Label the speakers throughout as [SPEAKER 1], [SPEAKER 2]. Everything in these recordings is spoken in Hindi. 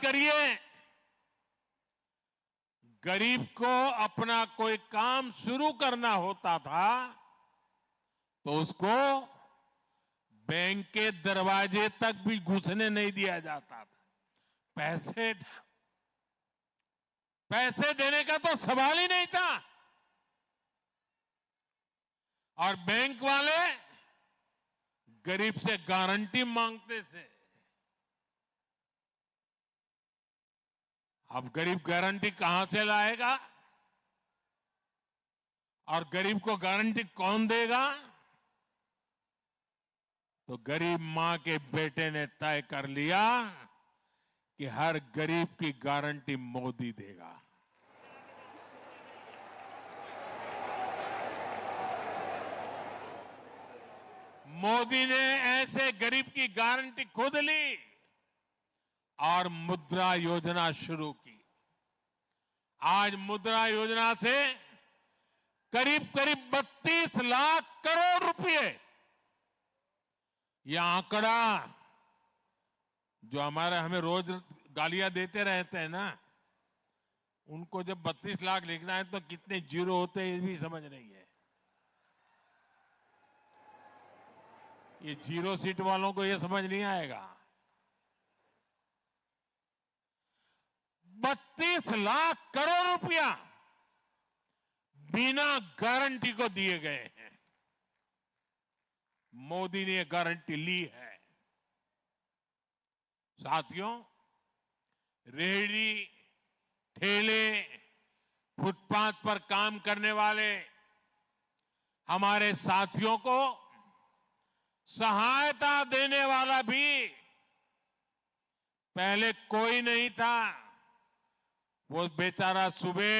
[SPEAKER 1] करिए, गरीब को अपना कोई काम शुरू करना होता था तो उसको बैंक के दरवाजे तक भी घुसने नहीं दिया जाता था। पैसे देने का तो सवाल ही नहीं था। और बैंक वाले गरीब से गारंटी मांगते थे। अब गरीब गारंटी कहां से लाएगा और गरीब को गारंटी कौन देगा? तो गरीब मां के बेटे ने तय कर लिया कि हर गरीब की गारंटी मोदी देगा। मोदी ने ऐसे गरीब की गारंटी खुद ली और मुद्रा योजना शुरू की। आज मुद्रा योजना से करीब करीब 32 लाख करोड़ रुपए, यह आंकड़ा जो हमें रोज गालियां देते रहते हैं ना, उनको जब 32 लाख लिखना है तो कितने जीरो होते हैं ये भी समझ नहीं है। ये जीरो सीट वालों को ये समझ नहीं आएगा। 32 लाख करोड़ रुपया बिना गारंटी को दिए गए हैं। मोदी ने गारंटी ली है। साथियों, रेहड़ी, ठेले, फुटपाथ पर काम करने वाले हमारे साथियों को सहायता देने वाला भी पहले कोई नहीं था। वो बेचारा सुबह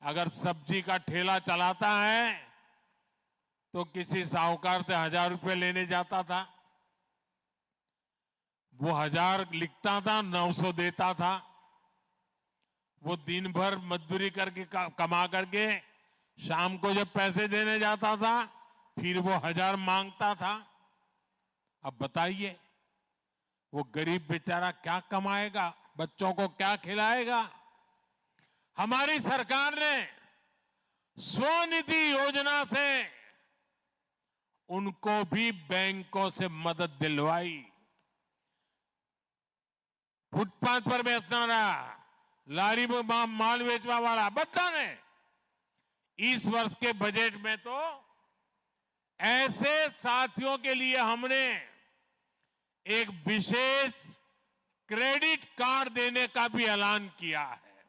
[SPEAKER 1] अगर सब्जी का ठेला चलाता है तो किसी साहूकार से 1000 रुपये लेने जाता था। वो 1000 लिखता था, 900 देता था। वो दिन भर मजदूरी करके कमा करके शाम को जब पैसे देने जाता था फिर वो 1000 मांगता था। अब बताइए वो गरीब बेचारा क्या कमाएगा, बच्चों को क्या खिलाएगा? हमारी सरकार ने स्वनिधि योजना से उनको भी बैंकों से मदद दिलवाई। फुटपाथ पर बेचना रहा, लारी में माल बेचवा वाला, बता ने इस वर्ष के बजट में तो ऐसे साथियों के लिए हमने एक विशेष क्रेडिट कार्ड देने का भी ऐलान किया है।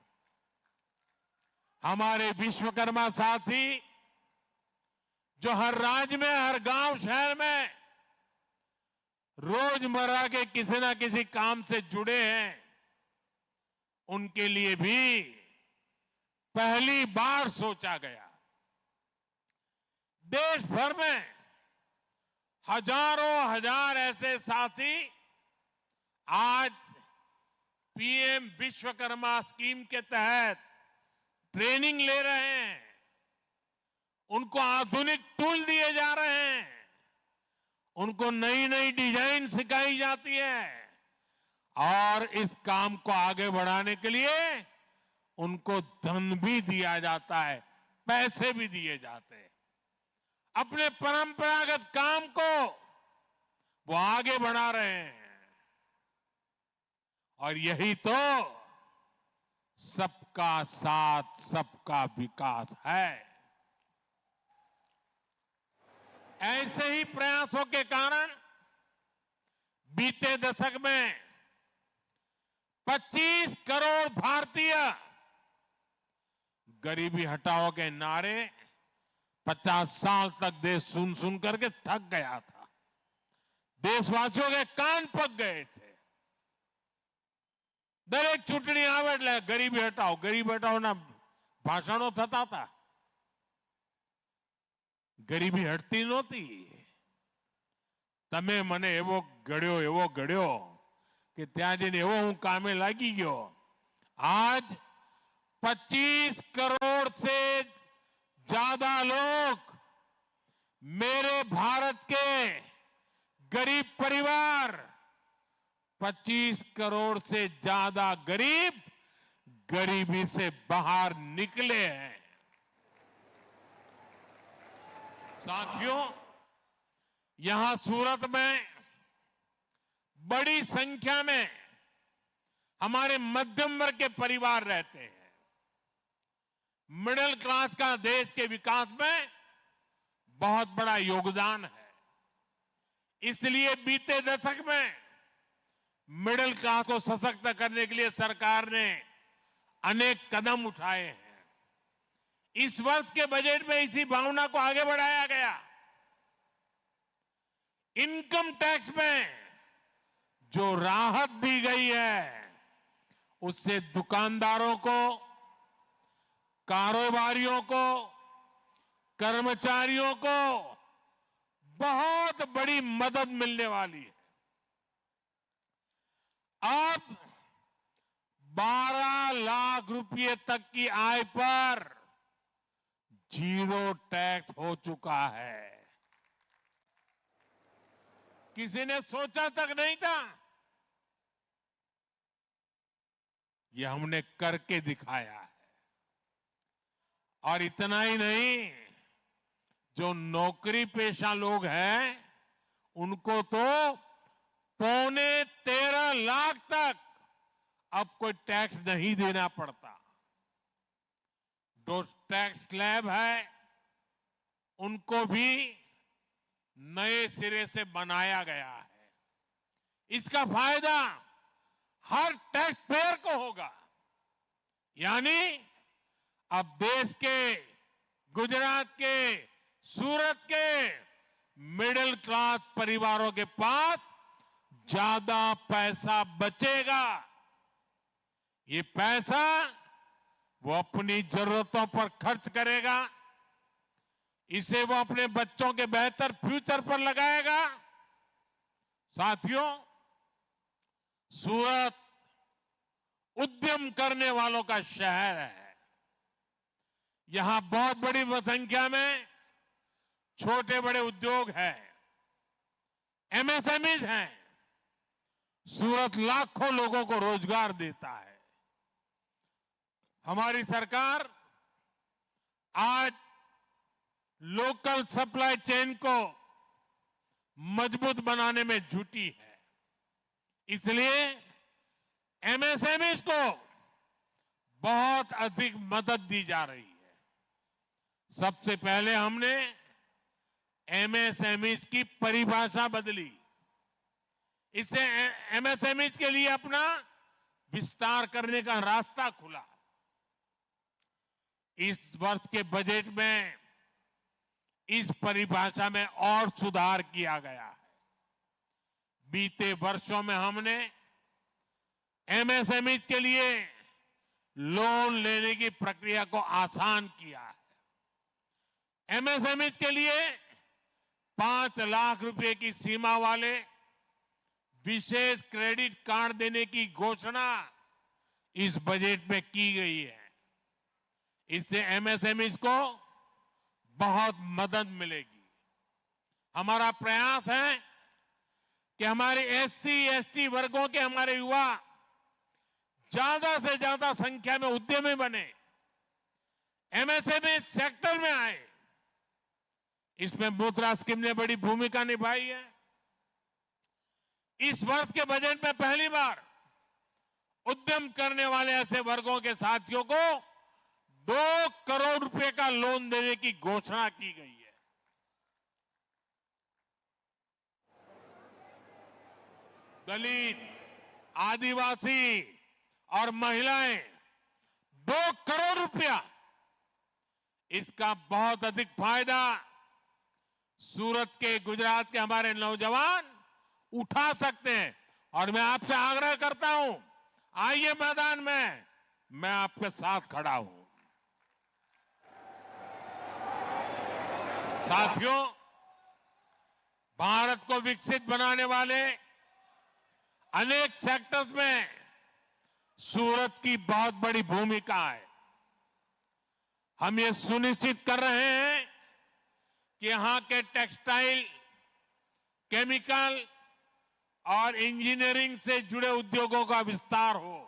[SPEAKER 1] हमारे विश्वकर्मा साथी जो हर राज्य में, हर गांव शहर में रोजमर्रा के किसी ना किसी काम से जुड़े हैं, उनके लिए भी पहली बार सोचा गया। देश भर में हजारों हजार ऐसे साथी आज पीएम विश्वकर्मा स्कीम के तहत ट्रेनिंग ले रहे हैं। उनको आधुनिक टूल दिए जा रहे हैं, उनको नई नई डिजाइन सिखाई जाती है और इस काम को आगे बढ़ाने के लिए उनको धन भी दिया जाता है, पैसे भी दिए जाते हैं। अपने परंपरागत काम को वो आगे बढ़ा रहे हैं और यही तो सबका साथ सबका विकास है। ऐसे ही प्रयासों के कारण बीते दशक में 25 करोड़ भारतीय गरीबी हटाओ के नारे 50 साल तक देश सुन सुन करके थक गया था। देशवासियों के कान पक गए थे। दरेक चूंटणी આવે એટલે ગરીબી હટાओના ભાષણો થતા હતા। ગરીબી હટતી નહોતી। તમે મને એવો ગળ્યો કે ત્યાં જઈને એવો હું કામે લાગી ગયો। आज 25 करोड़ से ज्यादा लोग मेरे भारत के गरीब परिवार 25 करोड़ से ज्यादा गरीब गरीबी से बाहर निकले हैं। साथियों, यहां सूरत में बड़ी संख्या में हमारे मध्यम वर्ग के परिवार रहते हैं। मिडिल क्लास का देश के विकास में बहुत बड़ा योगदान है। इसलिए बीते दशक में मिडिल क्लास को सशक्त करने के लिए सरकार ने अनेक कदम उठाए हैं। इस वर्ष के बजट में इसी भावना को आगे बढ़ाया गया। इनकम टैक्स में जो राहत दी गई है, उससे दुकानदारों को, कारोबारियों को, कर्मचारियों को बहुत बड़ी मदद मिलने वाली है। अब 12 लाख रुपए तक की आय पर 0 टैक्स हो चुका है। किसी ने सोचा तक नहीं था। ये हमने करके दिखाया है। और इतना ही नहीं, जो नौकरी पेशा लोग हैं, उनको तो 13.25 लाख तक अब कोई टैक्स नहीं देना पड़ता। जो टैक्स स्लैब है, उनको भी नए सिरे से बनाया गया है। इसका फायदा हर टैक्स पेयर को होगा। यानी अब देश के, गुजरात के, सूरत के मिडिल क्लास परिवारों के पास ज्यादा पैसा बचेगा। ये पैसा वो अपनी जरूरतों पर खर्च करेगा। इसे वो अपने बच्चों के बेहतर फ्यूचर पर लगाएगा। साथियों, सूरत उद्यम करने वालों का शहर है। यहां बहुत बड़ी संख्या में छोटे बड़े उद्योग हैं, एमएसएमईज हैं। सूरत लाखों लोगों को रोजगार देता है। हमारी सरकार आज लोकल सप्लाई चेन को मजबूत बनाने में जुटी है। इसलिए एमएसएमईज को बहुत अधिक मदद दी जा रही है। सबसे पहले हमने एमएसएमईज की परिभाषा बदली। इससे एमएसएमईज के लिए अपना विस्तार करने का रास्ता खुला। इस वर्ष के बजट में इस परिभाषा में और सुधार किया गया है। बीते वर्षों में हमने एमएसएमईज के लिए लोन लेने की प्रक्रिया को आसान किया है। एमएसएमईज के लिए 5 लाख रुपए की सीमा वाले विशेष क्रेडिट कार्ड देने की घोषणा इस बजट में की गई है। इससे एमएसएमईज को बहुत मदद मिलेगी। हमारा प्रयास है कि हमारे एससी एसटी वर्गों के हमारे युवा ज्यादा से ज्यादा संख्या में उद्यमी बने, एमएसएमई सेक्टर में आए। इसमें मुद्रा स्कीम ने बड़ी भूमिका निभाई है। इस वर्ष के बजट में पहली बार उद्यम करने वाले ऐसे वर्गों के साथियों को 2 करोड़ रुपए का लोन देने की घोषणा की गई है। दलित, आदिवासी और महिलाएं 2 करोड़ रुपया, इसका बहुत अधिक फायदा सूरत के, गुजरात के हमारे नौजवान उठा सकते हैं। और मैं आपसे आग्रह करता हूं, आइए मैदान में, मैं आपके साथ खड़ा हूं। साथियों, भारत को विकसित बनाने वाले अनेक सेक्टर्स में सूरत की बहुत बड़ी भूमिका है। हम ये सुनिश्चित कर रहे हैं कि यहां के टेक्सटाइल, केमिकल और इंजीनियरिंग से जुड़े उद्योगों का विस्तार हो।